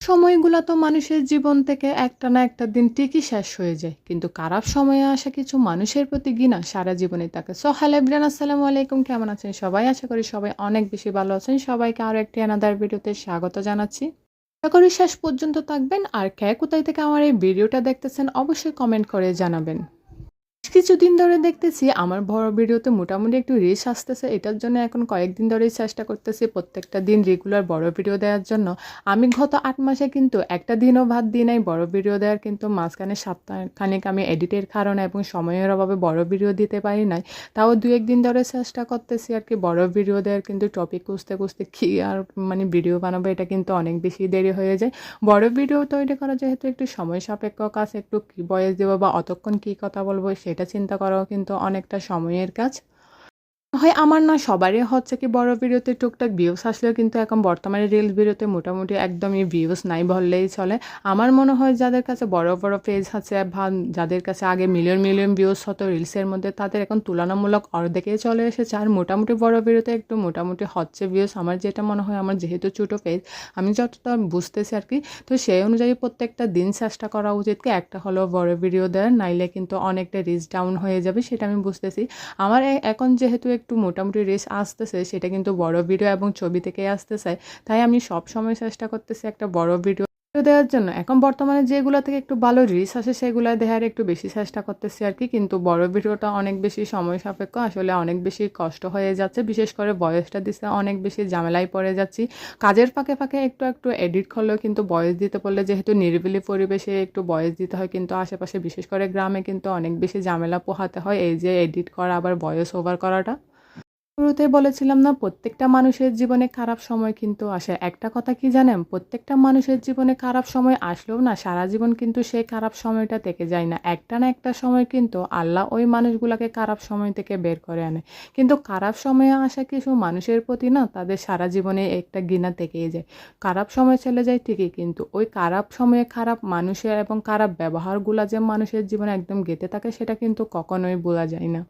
সময়গুলো তো মানুষের জীবন থেকে একটা না একটা দিন ঠিকই শেষ হয়ে যায়, কিন্তু খারাপ সময়ে আসা কিছু মানুষের প্রতি ঘৃণা সারা জীবনে থাকে। সো হ্যালো এভরিওয়ান, আসসালামু আলাইকুম। কেমন আছেন সবাই? আশা করি সবাই অনেক বেশি ভালো আছেন। সবাইকে আরও একটি অ্যানাদার ভিডিওতে স্বাগত জানাচ্ছি। আশা করি শেষ পর্যন্ত থাকবেন। আর কে কোথায় থেকে আমার এই ভিডিওটা দেখতেছেন অবশ্যই কমেন্ট করে জানাবেন। কিছুদিন ধরে দেখতেছি আমার বড় ভিডিওতে মোটামুটি একটু রিচ আসতেছে। এটার জন্য এখন কয়েকদিন ধরেই চেষ্টা করতেছি প্রত্যেকটা দিন রেগুলার বড় ভিডিও দেওয়ার জন্য। আমি গত ৮ মাসে কিন্তু একটা দিনও বাদ দিই নাই বড় ভিডিও দেওয়ার, কিন্তু মাঝখানে সপ্তাহখানেক আমি এডিটের কারণে এবং সময়ের অভাবে বড় ভিডিও দিতে পারি নাই। তাও ২-১ দিন ধরে চেষ্টা করতেছি আর কি বড় ভিডিও দেওয়ার, কিন্তু টপিক খুঁজতে খুঁজতে কী আর ভিডিও বানাবো, এটা কিন্তু অনেক বেশি দেরি হয়ে যায়। বড় ভিডিও তৈরি করা যেহেতু একটু সময় সাপেক্ষ কাজ, একটু কী ভয়েস দেবো বা অতক্ষণ কী কথা বলবো সেটা চিন্তা করাও কিন্তু অনেকটা সময়ের কাজ হয়। আমার না সবারই হচ্ছে কি বড় ভিডিওতে টুকটাক ভিউস আসলেও কিন্তু এখন বর্তমানে রিলস ভিডিওতে মোটামুটি একদমই ভিউস নাই বললেই চলে। আমার মনে হয় যাদের কাছে বড় বড় পেজ আছে বা যাদের কাছে আগে মিলিয়ন মিলিয়ন ভিউস হতো রিলসের মধ্যে, তাদের এখন তুলনামূলক অর্ধেকেই চলে এসেছে। আর মোটামুটি বড় ভিডিওতে একটু মোটামুটি হচ্ছে ভিউস। আমার যেটা মনে হয়, আমার যেহেতু ছোটো পেজ, আমি যতটা বুঝতেছি আর কি, তো সেই অনুযায়ী প্রত্যেকটা দিন চেষ্টা করা উচিত কি একটা হলেও বড় ভিডিও দেওয়ার, নাইলে কিন্তু অনেকটা রিচ ডাউন হয়ে যাবে, সেটা আমি বুঝতেছি। আমার এখন যেহেতু একটু মোটামুটি রিচ আসতেছে, সেটা কিন্তু বড় ভিডিও এবং ছবি থেকেই আসতেছে, তাই আমি সব সময় চেষ্টা করতেছি একটা বড় ভিডিও দেওয়ার জন্য। এখন বর্তমানে যেগুলো থেকে একটু ভালো রিচ আসে সেগুলো দেখার একটু বেশি চেষ্টা করতেছি আর কি, কিন্তু বড় ভিডিওটা অনেক বেশি সময় সাপেক্ষ, আসলে অনেক বেশি কষ্ট হয়ে যাচ্ছে। বিশেষ করে ভয়েসটা দিতে অনেক বেশি ঝামেলায় পড়ে যাচ্ছি। কাজের ফাঁকে ফাঁকে একটু একটু এডিট করলেও কিন্তু ভয়েস দিতে বললে, যেহেতু নিরিবিলি পরিবেশে একটু ভয়েস দিতে হয়, কিন্তু আশেপাশে বিশেষ করে গ্রামে কিন্তু অনেক বেশি ঝামেলা পোহাতে হয় এই যে এডিট করা আবার ভয়েস ওভার করাটা। শুরুতে বলেছিলাম না, প্রত্যেকটা মানুষের জীবনে খারাপ সময় কিন্তু আসে। একটা কথা কি জানেন, প্রত্যেকটা মানুষের জীবনে খারাপ সময় আসলেও না সারা জীবন কিন্তু সেই খারাপ সময়টা থেকে যায় না। একটা না একটা সময় কিন্তু আল্লাহ ওই মানুষগুলোকে খারাপ সময় থেকে বের করে আনে। কিন্তু খারাপ সময়ে আসা কিছু মানুষের প্রতি না তাদের সারা জীবনে একটা ঘৃণা থেকেই যায়। খারাপ সময় চলে যায় ঠিকই, কিন্তু ওই খারাপ সময়ে খারাপ মানুষের এবং খারাপ ব্যবহারগুলো যে মানুষের জীবনে একদম গেঁথে থাকে, সেটা কিন্তু কখনোই বোঝা যায় না।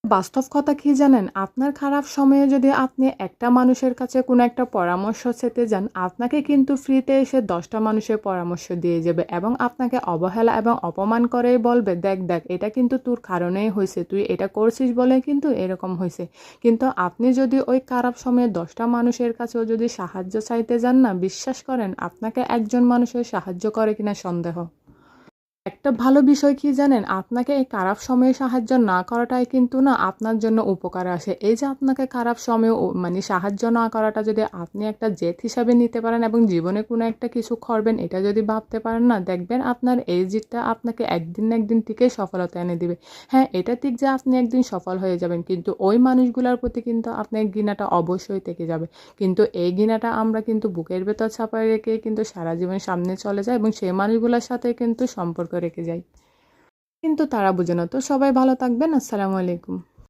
বাস্তব কথা কি জানেন, আপনার খারাপ সময়ে যদি আপনি একটা মানুষের কাছে কোনো একটা পরামর্শ চেতে যান, আপনাকে কিন্তু ফ্রিতে এসে 10টা মানুষের পরামর্শ দিয়ে যাবে এবং আপনাকে অবহেলা এবং অপমান করেই বলবে, দেখ দেখ এটা কিন্তু তোর কারণেই হয়েছে, তুই এটা করছিস বলে কিন্তু এরকম হয়েছে। কিন্তু আপনি যদি ওই খারাপ সময়ে 10টা মানুষের কাছেও যদি সাহায্য চাইতে যান না, বিশ্বাস করেন আপনাকে একজন মানুষের সাহায্য করে কিনা সন্দেহ। একটা ভালো বিষয় কি জানেন, আপনাকে এই খারাপ সময়ে সাহায্য না করাটাই কিন্তু না আপনার জন্য উপকার আসে। এই যে আপনাকে খারাপ সময়ে সাহায্য না করাটা যদি আপনি একটা জেদ হিসাবে নিতে পারেন এবং জীবনে কোনো একটা কিছু করবেন এটা যদি ভাবতে পারেন না, দেখবেন আপনার এই জিদটা আপনাকে একদিন না একদিন ঠিকই সফলতা এনে দিবে। হ্যাঁ, এটা ঠিক যে আপনি একদিন সফল হয়ে যাবেন, কিন্তু ওই মানুষগুলোর প্রতি কিন্তু আপনার ঘৃণাটা অবশ্যই থেকে যাবে। কিন্তু এই ঘৃণাটা আমরা কিন্তু বুকের ভেতর চাপায় রেখে কিন্তু সারা জীবন সামনে চলে যায় এবং সেই মানুষগুলোর সাথে কিন্তু সম্পর্ক রেখে যাই, কিন্তু তারা বুঝে না। তো সবাই ভালো থাকবেন। আসসালামু আলাইকুম।